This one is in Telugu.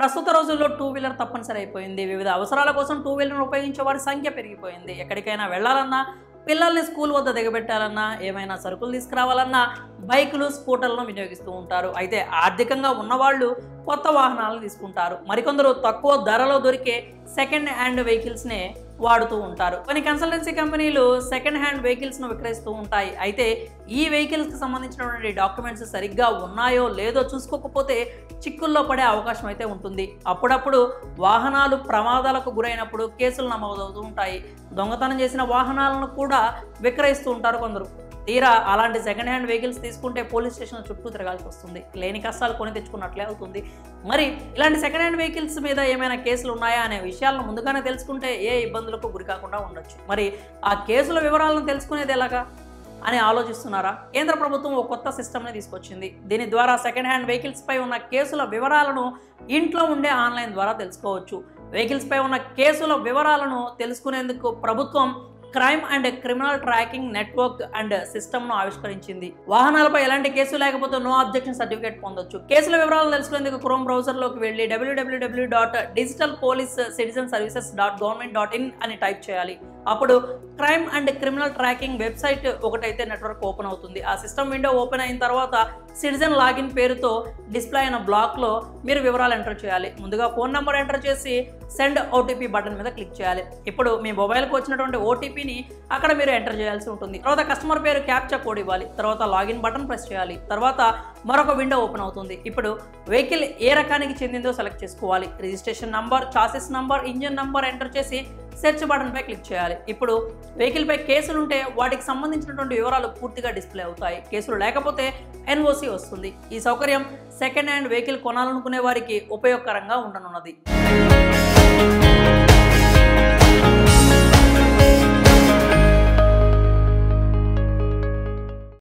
ప్రస్తుత రోజుల్లో టూ వీలర్ తప్పనిసరి అయిపోయింది. వివిధ అవసరాల కోసం టూ వీలర్ను ఉపయోగించే వారి సంఖ్య పెరిగిపోయింది. ఎక్కడికైనా వెళ్ళాలన్నా, పిల్లల్ని స్కూల్ వద్ద దిగబెట్టాలన్నా, ఏమైనా సరుకులు తీసుకురావాలన్నా బైకులు, స్కూటర్లను వినియోగిస్తూ ఉంటారు. అయితే ఆర్థికంగా ఉన్నవాళ్ళు కొత్త వాహనాలను తీసుకుంటారు. మరికొందరు తక్కువ ధరలో దొరికే సెకండ్ హ్యాండ్ వెహికల్స్నే వాడుతూ ఉంటారు. కొన్ని కన్సల్టెన్సీ కంపెనీలు సెకండ్ హ్యాండ్ వెహికల్స్ను విక్రయిస్తూ ఉంటాయి. అయితే ఈ వెహికల్స్కి సంబంధించినటువంటి డాక్యుమెంట్స్ సరిగ్గా ఉన్నాయో లేదో చూసుకోకపోతే చిక్కుల్లో పడే అవకాశం అయితే ఉంటుంది. అప్పుడప్పుడు వాహనాలు ప్రమాదాలకు గురైనప్పుడు కేసులు నమోదవుతూ ఉంటాయి. దొంగతనం చేసిన వాహనాలను కూడా విక్రయిస్తూ ఉంటారు కొందరు. తీరా అలాంటి సెకండ్ హ్యాండ్ వెహికల్స్ తీసుకుంటే పోలీస్ స్టేషన్ చుట్టూ తిరగాల్సి వస్తుంది. లేని కష్టాలు కొని తెచ్చుకున్నట్లే అవుతుంది. మరి ఇలాంటి సెకండ్ హ్యాండ్ వెహికల్స్ మీద ఏమైనా కేసులు ఉన్నాయా అనే విషయాలను ముందుగానే తెలుసుకుంటే ఏ ఇబ్బందులకు గురి కాకుండా ఉండొచ్చు. మరి ఆ కేసుల వివరాలను తెలుసుకునేది ఎలాగా అని ఆలోచిస్తున్నారా? కేంద్ర ప్రభుత్వం ఒక కొత్త సిస్టమ్ని తీసుకొచ్చింది. దీని ద్వారా సెకండ్ హ్యాండ్ వెహికల్స్ పై ఉన్న కేసుల వివరాలను ఇంట్లో ఉండే ఆన్లైన్ ద్వారా తెలుసుకోవచ్చు. వెహికల్స్ పై ఉన్న కేసుల వివరాలను తెలుసుకునేందుకు ప్రభుత్వం crime and criminal tracking network and సిస్టమ్ను ఆవిష్కరించింది. వాహనాలపై ఎలాంటి కేసు లేకపోతే నో అబ్జెక్షన్ సర్టిఫికేట్ పొందొచ్చు. కేసుల వివరాలు తెలుసుకునేందుకు క్రోమ్ బ్రౌజర్లోకి వెళ్ళి www.digitalpolicecitizenservices.government.in అని టైప్ చేయాలి. అప్పుడు crime and criminal tracking website ఒకటైతే నెట్వర్క్ ఓపెన్ అవుతుంది. ఆ సిస్టమ్ విండో ఓపెన్ అయిన తర్వాత సిటిజన్ లాగిన్ పేరుతో డిస్ప్లే అయిన బ్లాక్లో మీరు వివరాలు ఎంటర్ చేయాలి. ముందుగా ఫోన్ నెంబర్ ఎంటర్ చేసి సెండ్ ఓటీపీ బటన్ మీద క్లిక్ చేయాలి. ఇప్పుడు మీ మొబైల్కి వచ్చినటువంటి ఓటీపీని అక్కడ మీరు ఎంటర్ చేయాల్సి ఉంటుంది. తర్వాత కస్టమర్ పేరు క్యాప్చా కోడ్ ఇవ్వాలి. తర్వాత లాగిన్ బటన్ ప్రెస్ చేయాలి. తర్వాత మరొక విండో ఓపెన్ అవుతుంది. ఇప్పుడు వెహికల్ ఏ రకానికి చెందిందో సెలెక్ట్ చేసుకోవాలి. Registration number, chassis number, engine number enter చేసి సెర్చ్ బటన్ పై క్లిక్ చేయాలి. ఇప్పుడు వెహికల్ పై కేసులు ఉంటే వాటికి సంబంధించినటువంటి వివరాలు పూర్తిగా డిస్ప్లే అవుతాయి. కేసులు లేకపోతే ఎన్ఓసి వస్తుంది. ఈ సౌకర్యం సెకండ్ హ్యాండ్ వెహికల్ కొనాలనుకునే వారికి ఉపయోగకరంగా ఉండనున్నది.